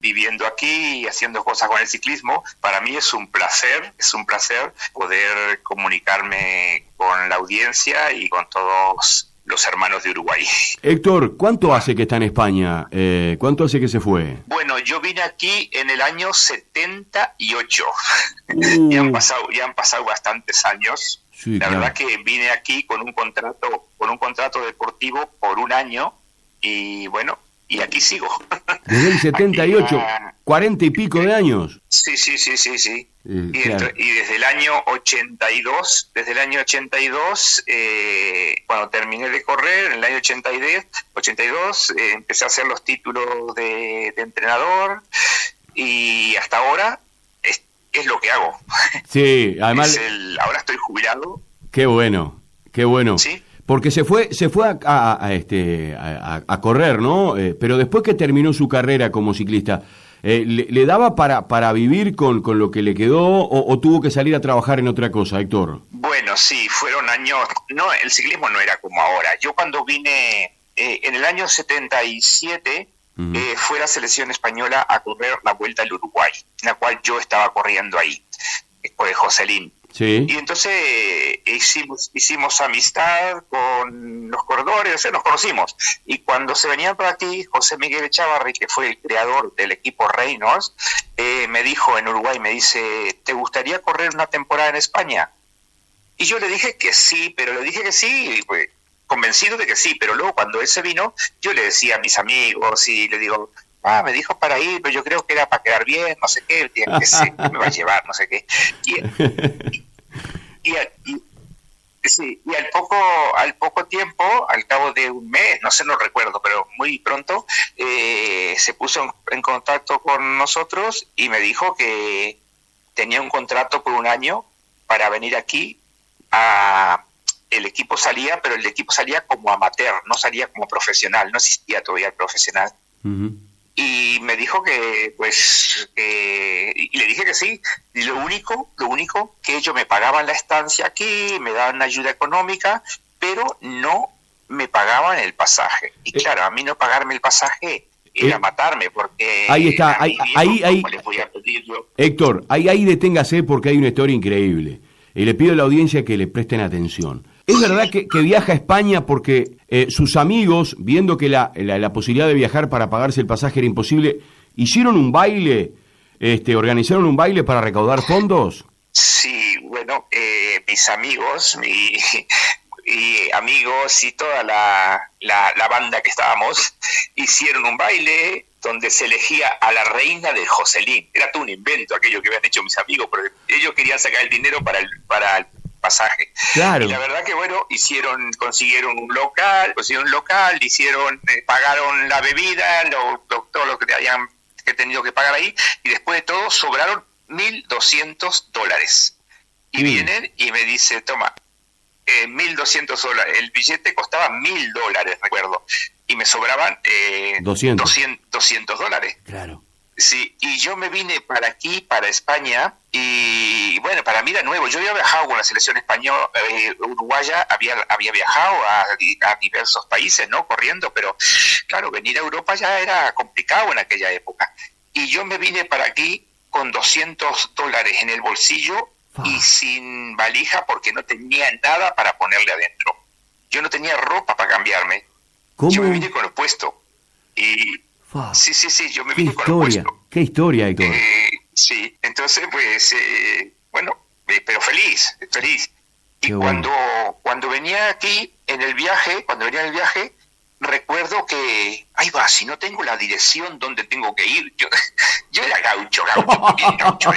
viviendo aquí y haciendo cosas con el ciclismo. Para mí es un placer poder comunicarme con la audiencia y con todos los hermanos de Uruguay. Héctor, ¿cuánto hace que está en España? ¿Cuánto hace que se fue? Bueno, yo vine aquí en el año 78. Ya han pasado bastantes años. Sí, la claro. verdad que vine aquí con un contrato deportivo por un año y bueno, y aquí sigo. Desde el 78, Aquí, 40 y pico de años. Sí. Claro. Y desde el año 82, cuando terminé de correr, en el año 82, empecé a hacer los títulos de entrenador y hasta ahora es lo que hago. Sí, además... ahora estoy jubilado. Qué bueno. Sí. Porque se fue a correr, ¿no? Pero después que terminó su carrera como ciclista, ¿le daba para vivir con lo que le quedó o tuvo que salir a trabajar en otra cosa, Héctor? Bueno, sí, fueron años... No, el ciclismo no era como ahora. Yo cuando vine en el año 77, fue a la selección española a correr la Vuelta al Uruguay, en la cual yo estaba corriendo ahí, después de Joselín. Sí. Y entonces hicimos amistad con los corredores, o sea, nos conocimos. Y cuando se venía por aquí, José Miguel Echavarri, que fue el creador del equipo Reynolds, me dijo en Uruguay, me dice, ¿te gustaría correr una temporada en España? Y yo le dije que sí, pues, convencido de que sí, pero luego cuando él se vino, yo le decía a mis amigos y le digo, me dijo para ir, pero yo creo que era para quedar bien, no sé qué, que me va a llevar, no sé qué. Y al poco tiempo, al cabo de un mes, no recuerdo, pero muy pronto, se puso en contacto con nosotros y me dijo que tenía un contrato por un año para venir aquí. El equipo salía, pero el equipo salía como amateur, no salía como profesional, no existía todavía el profesional. Uh-huh. Y me dijo que, y le dije que sí. Y lo único que ellos me pagaban la estancia aquí, me daban ayuda económica, pero no me pagaban el pasaje. Y claro, a mí no pagarme el pasaje era matarme, porque... Ahí está, ahí, les voy a pedir yo? Héctor, ahí deténgase porque hay una historia increíble. Y le pido a la audiencia que le presten atención. ¿Es verdad que viaja a España porque sus amigos, viendo que la posibilidad de viajar para pagarse el pasaje era imposible, hicieron un baile, organizaron un baile para recaudar fondos? Sí, bueno, mis amigos, amigos y toda la banda que estábamos, hicieron un baile donde se elegía a la reina de Joselín. Era todo un invento aquello que habían hecho mis amigos, porque ellos querían sacar el dinero para el pasaje. Claro. Y la verdad que consiguieron un local, pagaron la bebida, todo lo que habían tenido que pagar ahí, y después de todo sobraron $1,200. Y vienen y me dice, toma, $1,200. El billete costaba $1,000, recuerdo, y me sobraban $200. Claro. Sí, y yo me vine para aquí, para España, y bueno, para mí era nuevo. Yo había viajado con la selección española, uruguaya, había viajado a diversos países, ¿no? Corriendo, pero claro, venir a Europa ya era complicado en aquella época. Y yo me vine para aquí con $200 en el bolsillo y sin valija porque no tenía nada para ponerle adentro. Yo no tenía ropa para cambiarme. ¿Cómo? Yo me vine con lo puesto. Y sí, yo me vine con lo puesto. ¿Qué historia, Héctor? Sí, entonces pues, pero feliz. Y cuando venía aquí en el viaje, recuerdo que, si no tengo la dirección donde tengo que ir, yo era gaucho, bien gaucho,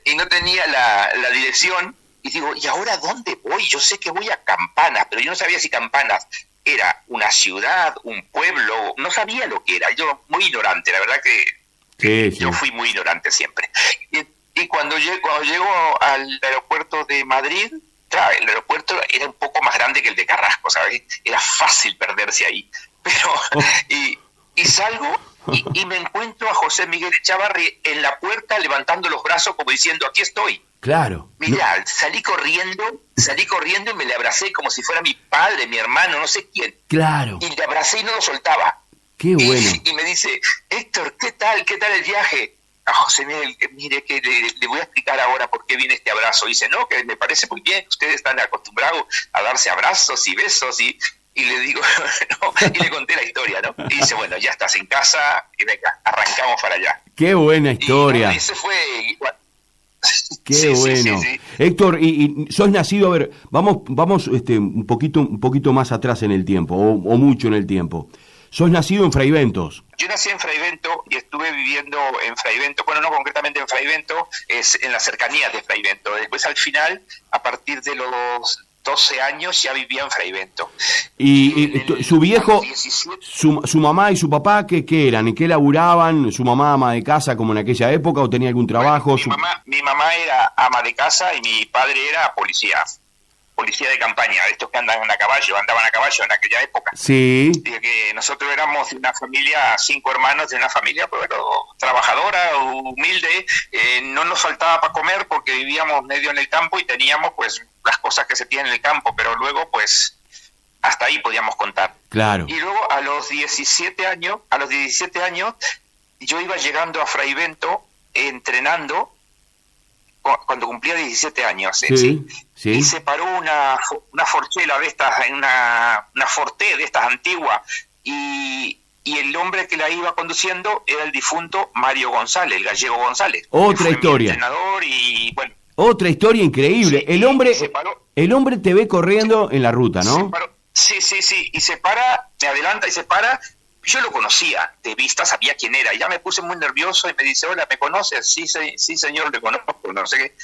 y no tenía la dirección, y digo, ¿y ahora dónde voy? Yo sé que voy a Campanas, pero yo no sabía si Campanas era una ciudad, un pueblo, no sabía lo que era, yo muy ignorante, la verdad que yo fui muy ignorante siempre. Y cuando llego al aeropuerto de Madrid, claro, el aeropuerto era un poco más grande que el de Carrasco, ¿sabes? Era fácil perderse ahí. Pero y salgo y me encuentro a José Miguel Echavarri en la puerta levantando los brazos como diciendo, aquí estoy. Claro. Mirá, salí corriendo y me le abracé como si fuera mi padre, mi hermano, no sé quién. Claro. Y le abracé y no lo soltaba. Qué bueno. Y me dice, Héctor, ¿qué tal el viaje? Ah, José Miguel, mire que le voy a explicar ahora por qué viene este abrazo. Y dice, no, que me parece muy bien, ustedes están acostumbrados a darse abrazos y besos. Y le digo, no, y le conté la historia, ¿no? Y dice, bueno, ya estás en casa, y venga, arrancamos para allá. Qué buena historia. Y ese fue... Qué sí, bueno. Sí. Héctor, y sos nacido, a ver, vamos un poquito más atrás en el tiempo, o mucho en el tiempo. Sos nacido en Fraiventos. Yo nací en Fraiventos y estuve viviendo en Fraiventos, bueno, no concretamente en Fraiventos, es en las cercanías de Fraiventos. Después, al final, a partir de los 12 años, ya vivía en Fraiventos. Y su viejo, 17, su mamá y su papá, ¿qué eran? ¿En qué laburaban? ¿Su mamá ama de casa como en aquella época o tenía algún trabajo? Bueno, mi mamá era ama de casa y mi padre era policía de campaña, de estos que andaban a caballo en aquella época. Sí. Que nosotros éramos una familia, 5 hermanos de una familia, pero trabajadora, humilde, no nos faltaba para comer porque vivíamos medio en el campo y teníamos pues las cosas que se tienen en el campo, pero luego pues hasta ahí podíamos contar. Claro. Y luego a los 17 años, yo iba llegando a Fraivento entrenando cuando cumplía 17 años. Sí. Y se paró una forchela de estas, una Forte de estas antiguas, y el hombre que la iba conduciendo era el difunto Mario González, el gallego González. Otra historia. Entrenador y bueno. Otra historia increíble. Sí, el hombre te ve corriendo en la ruta, ¿no? Sí, y se para, me adelanta y se para. Yo lo conocía de vista, sabía quién era. Ya me puse muy nervioso y me dice, hola, ¿me conoces? Sí, señor, le conozco, no sé qué.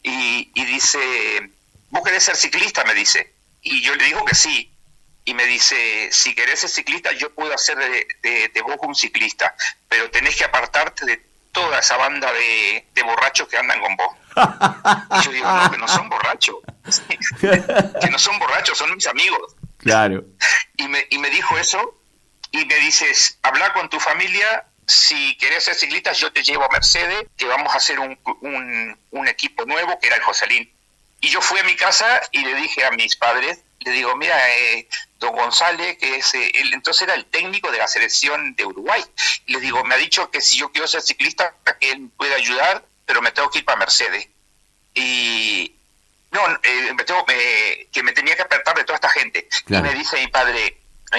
Y dice, ¿vos querés ser ciclista? Me dice. Y yo le digo que sí. Y me dice, si querés ser ciclista, yo puedo hacer de vos un ciclista, pero tenés que apartarte de toda esa banda de borrachos que andan con vos. Y yo digo, no, que no son borrachos. Que no son borrachos, son mis amigos. Claro. Y me dijo eso. Y me dices, habla con tu familia, si querés ser ciclista yo te llevo a Mercedes, que vamos a hacer un equipo nuevo, que era el Joselín. Y yo fui a mi casa y le dije a mis padres, le digo, mira, don González, que es él entonces era el técnico de la selección de Uruguay, y le digo, me ha dicho que si yo quiero ser ciclista, que él puede ayudar, pero me tengo que ir para Mercedes. Y no, que me tenía que apartar de toda esta gente. Claro. Y me dice mi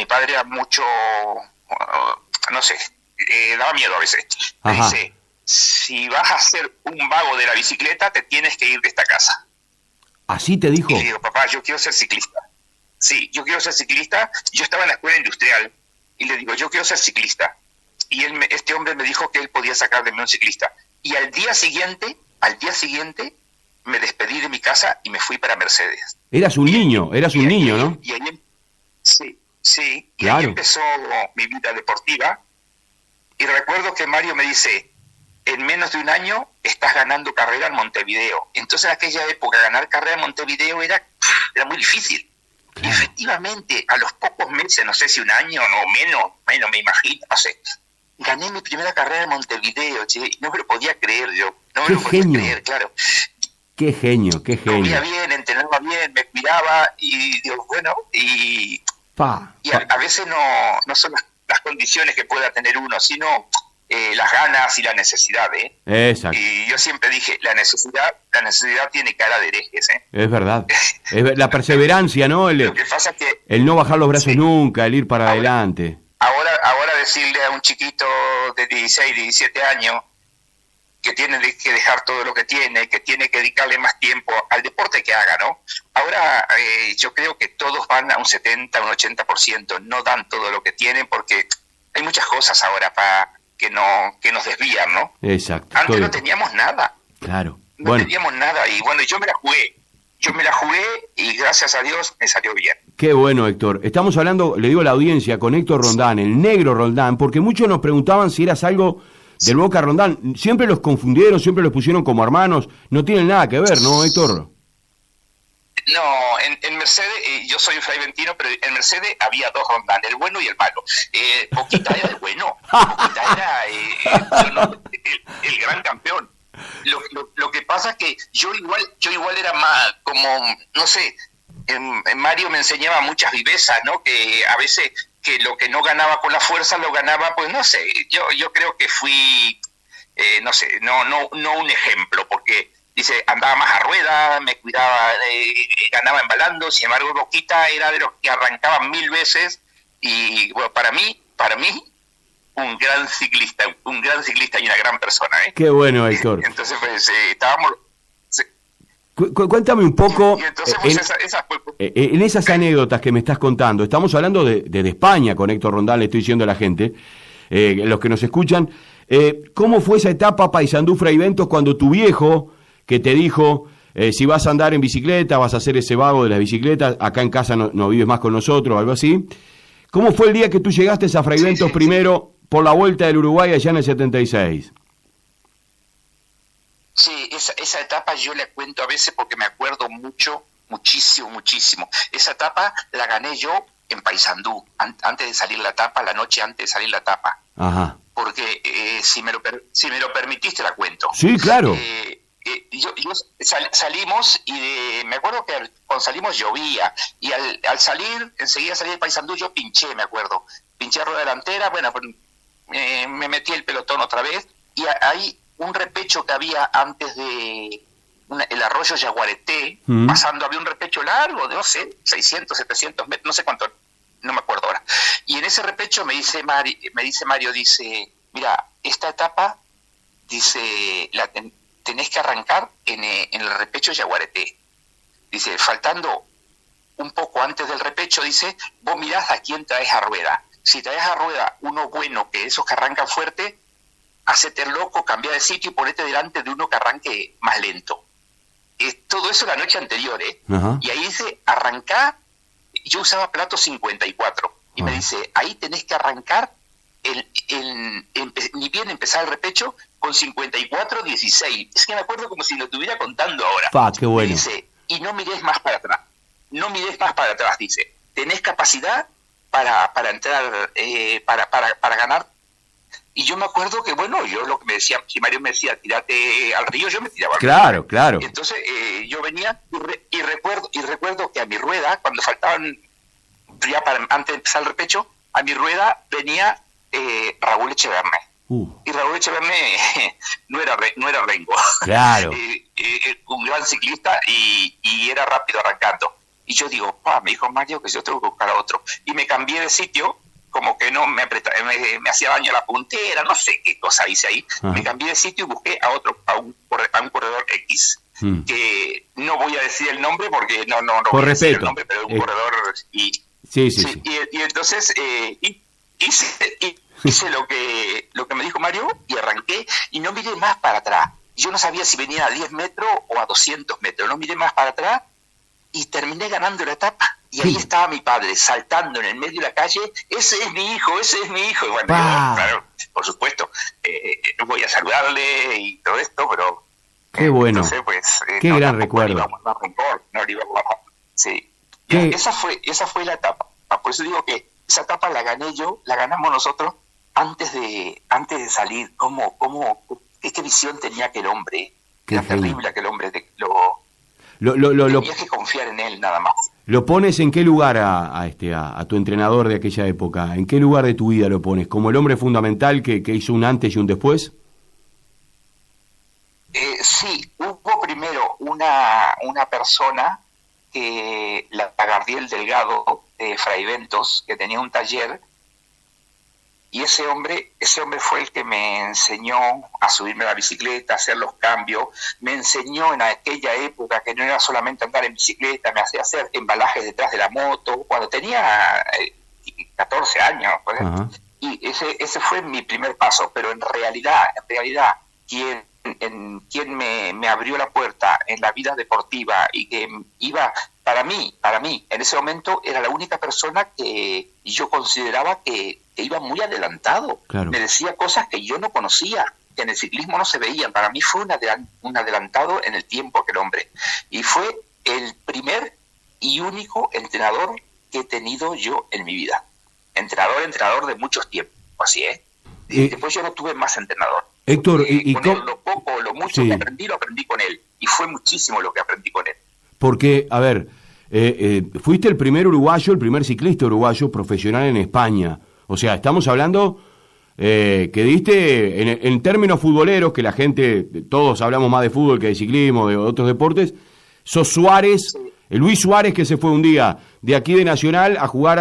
padre era mucho, no sé, daba miedo a veces. Me dice, si vas a ser un vago de la bicicleta, te tienes que ir de esta casa. ¿Así te dijo? Y le digo, papá, yo quiero ser ciclista. Sí, yo quiero ser ciclista. Yo estaba en la escuela industrial y le digo, yo quiero ser ciclista. Y este hombre me dijo que él podía sacar de mí un ciclista. Y al día siguiente, me despedí de mi casa y me fui para Mercedes. Eras un niño, ¿no? Y ahí, sí, y claro. Ahí empezó mi vida deportiva. Y recuerdo que Mario me dice, en menos de un año estás ganando carrera en Montevideo. Entonces en aquella época ganar carrera en Montevideo era muy difícil. Claro. Y efectivamente, a los pocos meses, no sé si un año o menos, me imagino, no sé, gané mi primera carrera en Montevideo, che, no me lo podía creer yo. No me lo podía creer, claro. Qué genio. Comía bien, entrenaba bien, me cuidaba y digo, bueno, y a veces no son las condiciones que pueda tener uno, sino las ganas y la necesidad, Exacto. Y yo siempre dije, la necesidad tiene cara de herejes, Es verdad. La perseverancia, ¿no? Lo que pasa es que el no bajar los brazos nunca, el ir para adelante. Ahora decirle a un chiquito de 16, 17 años que tiene que dejar todo lo que tiene que dedicarle más tiempo al deporte que haga, ¿no? Ahora yo creo que todos van a un 70, un 80%, no dan todo lo que tienen porque hay muchas cosas ahora que nos desvían, ¿no? Exacto. Antes no teníamos nada. Claro. No teníamos nada y bueno, yo me la jugué y gracias a Dios me salió bien. Qué bueno, Héctor. Estamos hablando, le digo a la audiencia, con Héctor Rondán, el negro Rondán, porque muchos nos preguntaban si eras algo del Boca Rondán. Siempre los confundieron, siempre los pusieron como hermanos. No tienen nada que ver, ¿no, Héctor? No, en Mercedes, yo soy fraiventino, pero en Mercedes había 2 Rondán, el bueno y el malo. Boquita era el bueno, Boquita era el gran campeón. Lo que pasa es que yo igual era más como, no sé, Mario me enseñaba muchas vivezas, ¿no? Que a veces que lo que no ganaba con la fuerza lo ganaba, pues no sé, yo creo que fui, no sé, no un ejemplo, porque dice, andaba más a rueda, me cuidaba, ganaba embalando, sin embargo Boquita era de los que arrancaban 1000 veces, y bueno, para mí, un gran ciclista y una gran persona, ¿eh? Qué bueno, Héctor. Entonces, pues, estábamos... Cuéntame un poco, Y entonces, pues, esa fue... en esas anécdotas que me estás contando, estamos hablando de España con Héctor Rondán, le estoy diciendo a la gente, los que nos escuchan, ¿cómo fue esa etapa Paysandú-Fray Bentos cuando tu viejo, que te dijo, si vas a andar en bicicleta, vas a hacer ese vago de las bicicletas, acá en casa no vives más con nosotros, algo así? ¿Cómo fue el día que tú llegaste a Fray Bentos primero por la Vuelta del Uruguay allá en el 76? Sí, esa etapa yo la cuento a veces porque me acuerdo muchísimo. Esa etapa la gané yo en Paysandú, antes de salir la etapa, la noche antes de salir la etapa. Ajá. Porque si me lo permitiste la cuento. Sí, claro. Salimos y me acuerdo que cuando salimos llovía y al salir, enseguida salí de Paysandú, yo pinché, me acuerdo. Pinché a rueda delantera, bueno, me metí el pelotón otra vez y ahí un repecho que había antes de el arroyo Yaguareté, pasando, había un repecho largo de, no sé, 600, 700 metros, no sé cuánto, no me acuerdo ahora. Y en ese repecho me dice Mario, dice, mira, esta etapa, dice, tenés que arrancar en el repecho Yaguareté. Dice, faltando un poco antes del repecho, dice, vos mirás a quién traes a rueda. Si traes a rueda uno bueno, que esos que arrancan fuerte, hacete el loco, cambia de sitio y ponete delante de uno que arranque más lento. Todo eso la noche anterior, ¿eh? Uh-huh. Y ahí dice, arrancá, yo usaba plato 54, y me dice, ahí tenés que arrancar, ni bien empezar el repecho, con 54-16. Es que me acuerdo como si lo estuviera contando ahora. Qué bueno. Me dice, y no mires más para atrás, dice, tenés capacidad para entrar, para ganar. Y yo me acuerdo que, bueno, yo lo que me decía, si Mario me decía, tírate al río, yo me tiraba al río. Claro. Entonces yo venía y recuerdo que a mi rueda, cuando faltaban, ya antes de empezar el repecho, a mi rueda venía Raúl Echeverné. Y Raúl Echeverné no era Rengo. Claro. Un gran ciclista y era rápido arrancando. Y yo digo, me dijo Mario que yo tengo que buscar a otro. Y me cambié de sitio, como que no me hacía daño la puntera, no sé qué cosa hice ahí. Ajá. Me cambié de sitio y busqué a un corredor X, que no voy a decir el nombre porque no voy a decir el nombre, pero un corredor y sí. Y entonces hice lo que me dijo Mario y arranqué y no miré más para atrás. Yo no sabía si venía a 10 metros o a 200 metros, no miré más para atrás y terminé ganando la etapa. Y ahí estaba mi padre saltando en el medio de la calle, ese es mi hijo. Y bueno, claro, por supuesto, voy a saludarle y todo esto, pero... Qué bueno, entonces, pues, qué gran recuerdo. Sí. Esa fue la etapa. Por eso digo que esa etapa la gané yo, la ganamos nosotros antes de salir. ¿Qué visión tenía aquel hombre? Era terrible aquel hombre. Tenías que confiar en él nada más. ¿Lo pones en qué lugar a tu entrenador de aquella época? ¿En qué lugar de tu vida lo pones? ¿Como el hombre fundamental que hizo un antes y un después? Sí, hubo primero una persona, la Gardiel Delgado de Fray Bentos, que tenía un taller, y ese hombre fue el que me enseñó a subirme a la bicicleta, a hacer los cambios. Me enseñó en aquella época que no era solamente andar en bicicleta, me hacía hacer embalajes detrás de la moto, cuando tenía 14 años. Pues. Uh-huh. Y ese fue mi primer paso, pero en realidad, quien me abrió la puerta en la vida deportiva y que iba, para mí, en ese momento era la única persona que yo consideraba que iba muy adelantado. Claro. Me decía cosas que yo no conocía, que en el ciclismo no se veían. Para mí fue un adelantado en el tiempo aquel hombre. Y fue el primer y único entrenador que he tenido yo en mi vida. Entrenador de muchos tiempos, así, ¿eh? Después yo no tuve más entrenador. Héctor, lo poco poco o lo mucho que aprendí, lo aprendí con él. Y fue muchísimo lo que aprendí con él. Porque, a ver, fuiste el primer uruguayo, el primer ciclista uruguayo profesional en España. O sea, estamos hablando que diste, en términos futboleros, que la gente, todos hablamos más de fútbol que de ciclismo, de otros deportes, sos Suárez, el Luis Suárez que se fue un día de aquí de Nacional a jugar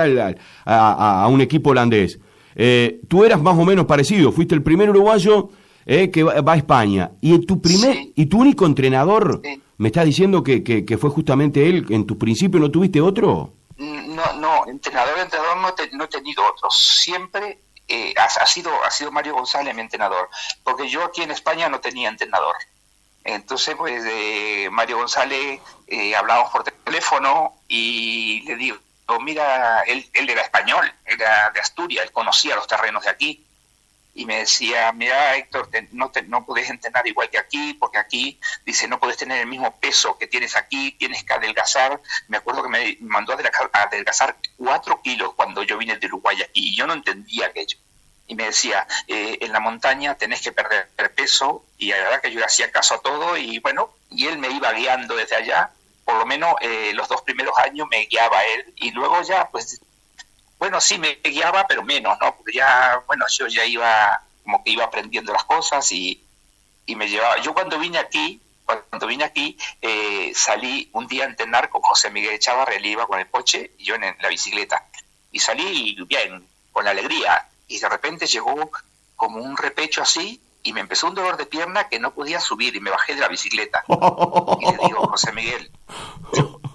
a un equipo holandés. Tú eras más o menos parecido, fuiste el primer uruguayo que va a España. Y tu único entrenador, me estás diciendo que fue justamente él, en tu principio no tuviste otro. No, entrenador no he tenido otros. Siempre ha sido Mario González mi entrenador, porque yo aquí en España no tenía entrenador. Entonces, pues, Mario González hablábamos por teléfono y le digo, mira, él era español, era de Asturias, él conocía los terrenos de aquí. Y me decía, mira, Héctor, no podés entrenar igual que aquí, porque aquí, dice, no podés tener el mismo peso que tienes aquí, tienes que adelgazar. Me acuerdo que me mandó a adelgazar 4 kilos cuando yo vine de Uruguay aquí, y yo no entendía aquello. Y me decía, en la montaña tenés que perder peso, y la verdad que yo le hacía caso a todo, y bueno, y él me iba guiando desde allá. Por lo menos los 2 primeros años me guiaba él, y luego ya, pues, bueno, sí me guiaba, pero menos, ¿no? Porque ya, bueno, yo ya iba aprendiendo las cosas y me llevaba. Yo cuando vine aquí, salí un día a entrenar con José Miguel Chávarri, él iba con el coche y yo en la bicicleta. Y salí bien, con alegría. Y de repente llegó como un repecho así y me empezó un dolor de pierna que no podía subir y me bajé de la bicicleta. Y le digo, José Miguel,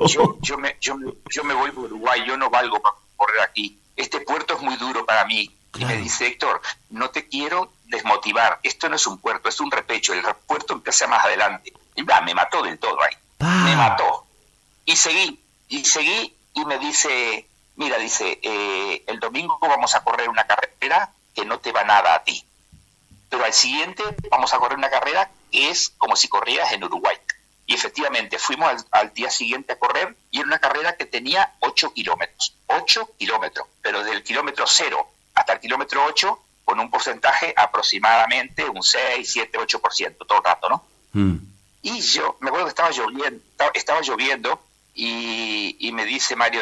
yo me voy por Uruguay, yo no valgo para correr aquí. Este puerto es muy duro para mí. Claro. Y me dice, Héctor, no te quiero desmotivar. Esto no es un puerto, es un repecho. El puerto empieza más adelante. Y me mató del todo ahí. Me mató. Y seguí y me dice, mira, dice, el domingo vamos a correr una carrera que no te va nada a ti. Pero al siguiente vamos a correr una carrera que es como si corrieras en Uruguay. Y efectivamente fuimos al día siguiente a correr y era una carrera que tenía 8 kilómetros. 8 kilómetros, pero del kilómetro 0 hasta el kilómetro 8 con un porcentaje aproximadamente un 6, 7, 8% todo el rato, ¿no? Y yo me acuerdo que estaba lloviendo y me dice Mario,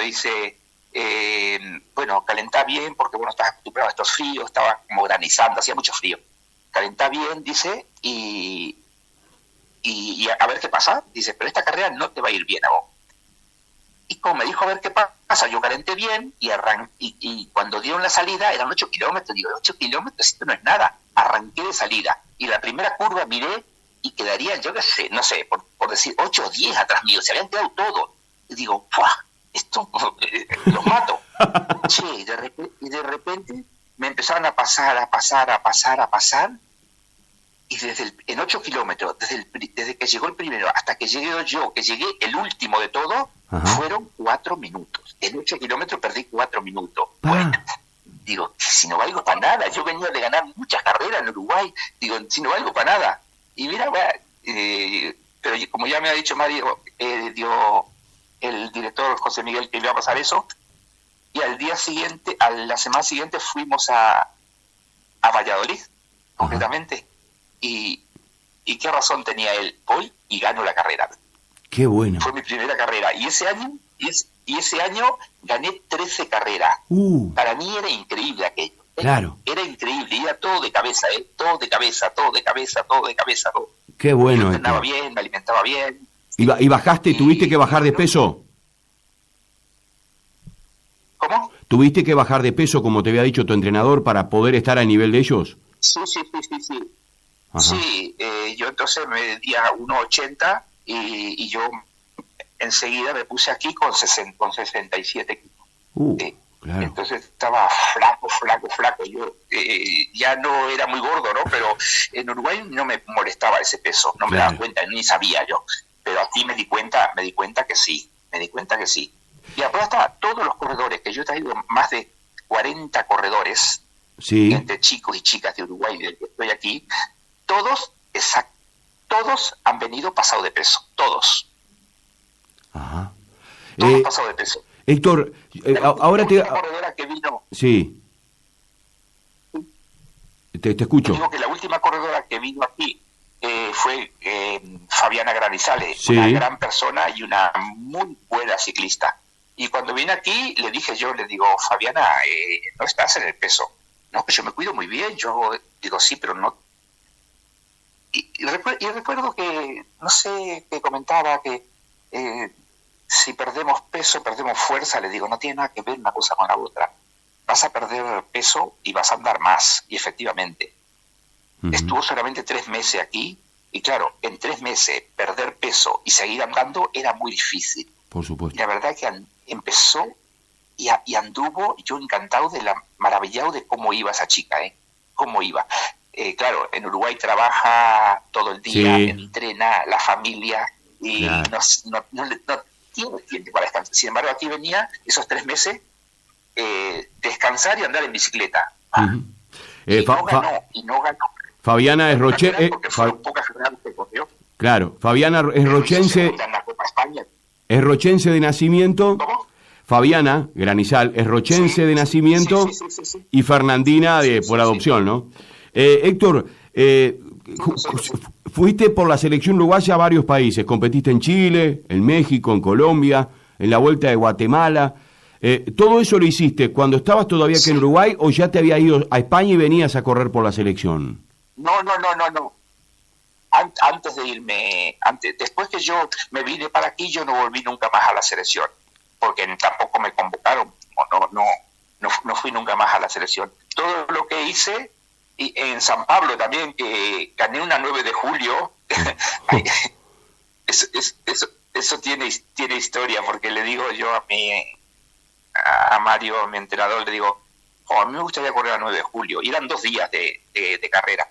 bueno, calentá bien porque vos no estás acostumbrado a estos fríos, estaba como granizando, hacía mucho frío. Calentá bien, dice, y a ver qué pasa. Dice, pero esta carrera no te va a ir bien a vos. Y como me dijo a ver qué pasa, yo calenté bien y cuando dieron la salida eran 8 kilómetros. Digo, 8 kilómetros, esto no es nada. Arranqué de salida y la primera curva miré y quedarían, yo qué sé, no sé, por decir 8 o 10 atrás mío, se habían quedado todos. Y digo, ¡puah! Esto los mato. Che, y de repente me empezaron a pasar. Y en 8 kilómetros, desde que llegó el primero hasta que llegué yo, que llegué el último de todo, fueron 4 minutos. En 8 kilómetros perdí 4 minutos. Bueno, digo, si no valgo para nada, yo venía de ganar muchas carreras en Uruguay, digo, si no valgo para nada. Y mira, pero como ya me ha dicho Mario, dio el director José Miguel que iba a pasar eso, y la semana siguiente fuimos a Valladolid, concretamente. Y qué razón tenía él. Voy y gano la carrera. Qué bueno. Fue mi primera carrera. Y ese año gané 13 carreras. Para mí era increíble aquello. Claro. Era increíble. Iba todo de cabeza, todo de cabeza. Qué bueno. Me entrenaba bien, me alimentaba bien. ¿Y bajaste? ¿Tuviste que bajar de peso? ¿Cómo? ¿Tuviste que bajar de peso, como te había dicho tu entrenador, para poder estar a nivel de ellos? Sí. Sí, yo entonces me medía 1,80 y yo enseguida me puse aquí con 67 kilos. Claro. Entonces estaba flaco. Yo ya no era muy gordo, ¿no? Pero en Uruguay no me molestaba ese peso, no me daba cuenta, ni sabía yo. Pero aquí me di cuenta que sí. Y aparte estaba todos los corredores, que yo he traído más de 40 corredores, entre chicos y chicas de Uruguay, del que estoy aquí, todos han venido pasados de peso, todos. Ajá. Todos pasados de peso. Héctor, ahora la corredora que vino. Sí. Te escucho. Digo que la última corredora que vino aquí fue Fabiana Granizales, Sí. una gran persona y una muy buena ciclista. Y cuando vine aquí, le digo, Fabiana, no estás en el peso. No, que yo me cuido muy bien. Yo digo, sí, pero no. Y recuerdo que, no sé, que comentaba que si perdemos peso, perdemos fuerza. Le digo, no tiene nada que ver una cosa con la otra. Vas a perder peso y vas a andar más. Y efectivamente, estuvo solamente 3 meses aquí. Y claro, en 3 meses perder peso y seguir andando era muy difícil. Por supuesto. Y la verdad que empezó y anduvo, yo encantado, maravillado de cómo iba esa chica, cómo iba. Claro, en Uruguay trabaja todo el día, Sí. entrena, la familia, y Claro. no tiene tiempo para descansar. Sin embargo, aquí venía esos 3 meses, descansar y andar en bicicleta. Ujú. Y no ganó. Fabiana es Porque fueron pocas carreras que corrió. claro, Fabiana es Pero hizo rochense, segunda en la Copa España. es rochense de nacimiento. ¿Cómo? Fabiana Granizal es rochense Sí, de nacimiento sí. y fernandina por adopción, ¿no? Héctor, fuiste por la selección uruguaya a varios países, competiste en Chile, en México, en Colombia, en la Vuelta de Guatemala. ¿Todo eso lo hiciste cuando estabas todavía aquí en Uruguay o ya te había ido a España y venías a correr por la selección? No. Antes de irme, después que yo me vine para aquí, yo no volví nunca más a la selección, porque tampoco me convocaron, no fui nunca más a la selección. Todo lo que hice, y en San Pablo también, que gané una 9 de julio, eso tiene historia, porque le digo yo a Mario, mi entrenador, le digo, a mí me gustaría correr a 9 de julio, y eran 2 días de carrera.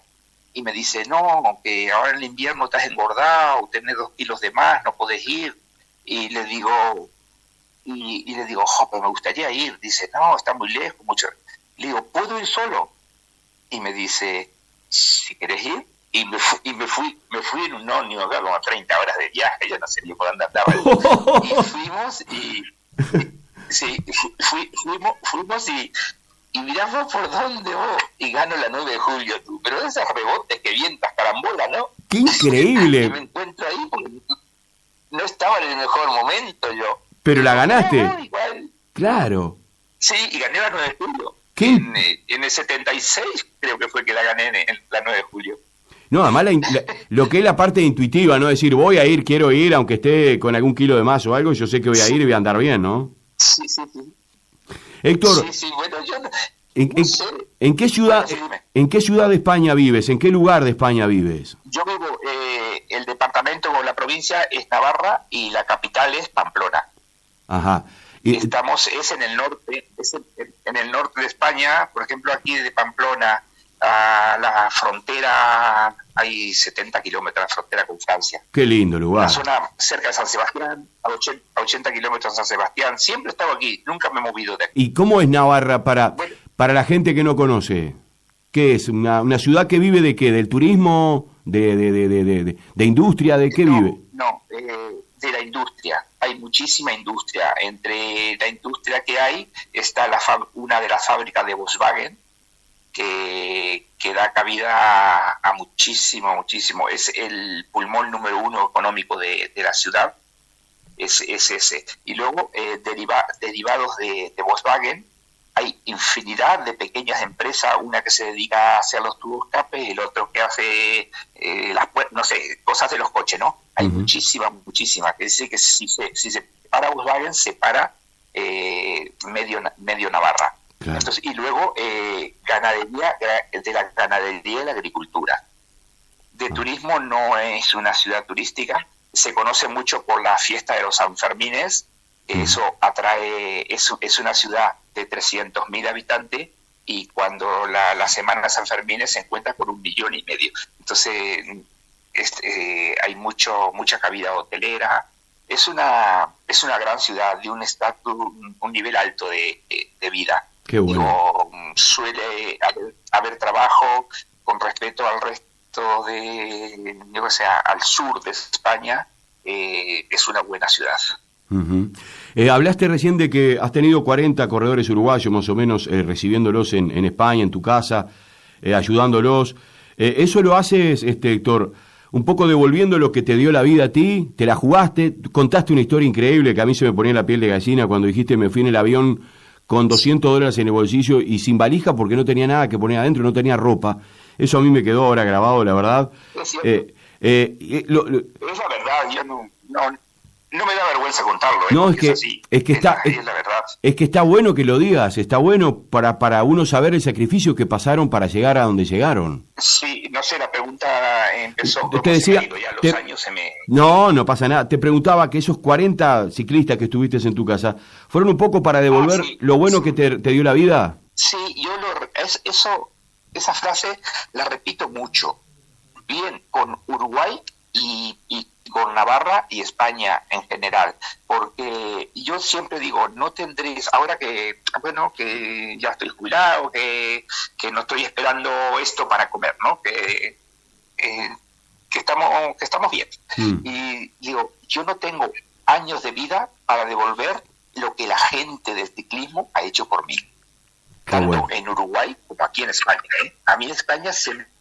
Y me dice, no, que ahora en el invierno estás engordado, tenés 2 kilos de más, no podés ir. Y le digo, pues me gustaría ir. Dice, no, está muy lejos, mucho. Le digo, ¿puedo ir solo? Y me dice, si querés ir. Y me fui en un ómnibus, como a 30 horas de viaje, yo no sé ni por dónde andaba. Y fuimos y miramos por dónde vos, y gano la 9 de julio tú. Pero esos rebotes que vientas, carambola, ¿no? ¡Qué increíble! Y me encuentro ahí porque no estaba en el mejor momento yo. Pero la ganaste. No, igual. Claro. Sí, y gané la 9 de julio. ¿Qué? En el 76 creo que fue que la gané en la 9 de julio. No, además lo que es la parte intuitiva, ¿no? Decir, voy a ir, quiero ir, aunque esté con algún kilo de más o algo, yo sé que voy a ir y voy a andar bien, ¿no? Sí. Héctor, Sí, bueno, yo no sé. ¿en qué ciudad, Bueno, sí, dime. en qué ciudad de España vives? ¿En qué lugar de España vives? Yo vivo, el departamento o la provincia es Navarra y la capital es Pamplona. Ajá. Es en el norte, en el norte de España, por ejemplo, aquí de Pamplona a la frontera, hay 70 kilómetros de frontera con Francia. Qué lindo lugar. Una zona cerca de San Sebastián, a 80 kilómetros de San Sebastián. Siempre he estado aquí, nunca me he movido de aquí. ¿Y cómo es Navarra para la gente que no conoce? ¿Qué es? ¿Una ciudad que vive de qué? ¿Del turismo? ¿De industria? ¿De qué vive? No, de la industria. Hay muchísima industria. Entre la industria que hay está una de las fábricas de Volkswagen, que da cabida a muchísimo. Es el pulmón número 1 económico de la ciudad. Es ese. Y luego, derivados de Volkswagen, hay infinidad de pequeñas empresas, una que se dedica a hacer los tubos escape, el otro que hace cosas de los coches, ¿no? Hay muchísimas, que dice que si se para Volkswagen, se para medio Navarra. Claro. Entonces, y luego ganadería, de la ganadería y la agricultura. De turismo no es una ciudad turística, se conoce mucho por la fiesta de los Sanfermines. Eso atrae, es una ciudad de 300.000 habitantes, y cuando la semana de San Fermín se encuentra con 1,5 millones. Entonces hay mucha cabida hotelera. Es una gran ciudad de un estatus, un nivel alto de vida. Qué bueno. Suele haber trabajo con respecto al resto al sur de España. Es una buena ciudad. Uh-huh. Hablaste recién de que has tenido 40 corredores uruguayos más o menos recibiéndolos en España, en tu casa, ayudándolos. ¿Eso lo haces, Héctor, un poco devolviendo lo que te dio la vida a ti, te la jugaste, contaste una historia increíble que a mí se me ponía la piel de gallina cuando dijiste me fui en el avión con $200 en el bolsillo y sin valija porque no tenía nada que poner adentro, no tenía ropa. Eso a mí me quedó ahora grabado, la verdad. Es cierto. Es la verdad, yo no me da vergüenza contarlo. No, es así. Es la verdad. Es que está bueno que lo digas, está bueno para uno saber el sacrificio que pasaron para llegar a donde llegaron. Sí, no sé, la pregunta empezó te decía, ya los años se me... No pasa nada. Te preguntaba que esos 40 ciclistas que estuviste en tu casa, ¿fueron un poco para devolver lo bueno que te dio la vida? Sí, esa frase la repito mucho. Bien con Uruguay y con Navarra y España en general, porque yo siempre digo, no tendréis, ahora que ya estoy jubilado, que no estoy esperando esto para comer, ¿no? Que estamos bien. Y digo, yo no tengo años de vida para devolver lo que la gente del ciclismo ha hecho por mí, tanto en Uruguay como aquí en España. A mí en España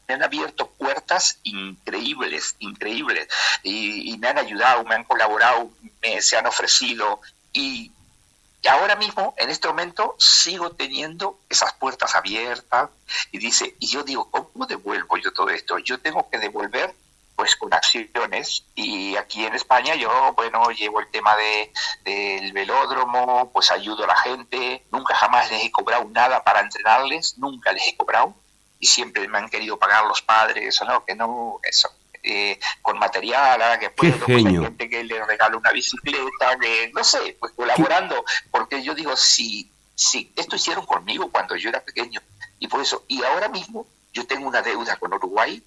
me han abierto puertas increíbles, y me han ayudado, me han colaborado, se han ofrecido, y ahora mismo, en este momento, sigo teniendo esas puertas abiertas, y yo digo, ¿cómo devuelvo yo todo esto? Yo tengo que devolver pues con acciones, y aquí en España yo, llevo el tema del velódromo, pues ayudo a la gente, nunca jamás les he cobrado nada para entrenarles, nunca les he cobrado, y siempre me han querido pagar los padres, con material, ahora que puedo, pues hay gente que le regala una bicicleta, que no sé, pues colaborando, porque yo digo, si esto hicieron conmigo cuando yo era pequeño, y por eso, y ahora mismo yo tengo una deuda con Uruguay,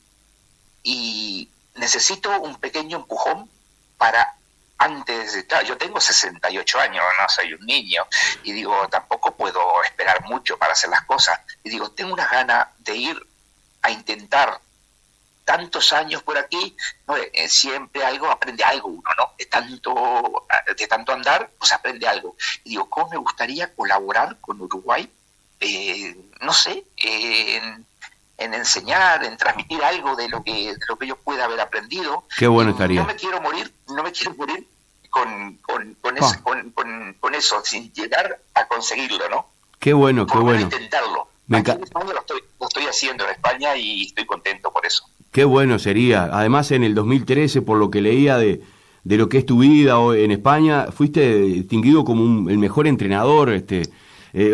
y necesito un pequeño empujón para claro, yo tengo 68 años, no soy un niño, y digo, tampoco puedo esperar mucho para hacer las cosas, y digo, tengo una gana de ir a intentar tantos años por aquí, ¿no? Siempre aprende algo uno, ¿no? De tanto andar, pues aprende algo. Y digo, ¿cómo me gustaría colaborar con Uruguay? No sé, en enseñar, en transmitir algo de lo que yo pueda haber aprendido. Qué bueno estaría. No me quiero morir con eso, sin llegar a conseguirlo, ¿no? Qué bueno, qué bueno. Intentarlo. Aquí en España lo estoy haciendo en España y estoy contento por eso. Qué bueno sería. Además, en el 2013, por lo que leía de lo que es tu vida en España, fuiste distinguido como el mejor entrenador.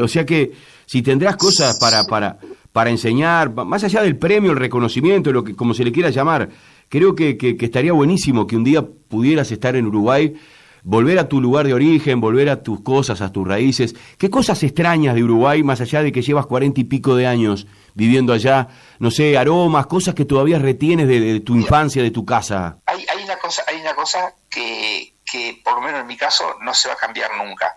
O sea que si tendrás cosas para enseñar, más allá del premio, el reconocimiento, lo que como se le quiera llamar, creo que estaría buenísimo que un día pudieras estar en Uruguay, volver a tu lugar de origen, volver a tus cosas, a tus raíces. ¿Qué cosas extrañas de Uruguay, más allá de que llevas 40 y pico de años viviendo allá? No sé, aromas, cosas que todavía retienes de tu infancia, de tu casa. Hay una cosa que por lo menos en mi caso no se va a cambiar nunca.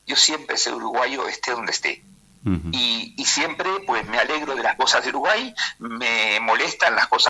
Yo siempre soy uruguayo, esté donde esté. Uh-huh. Y siempre pues me alegro de las cosas de Uruguay, me molestan las cosas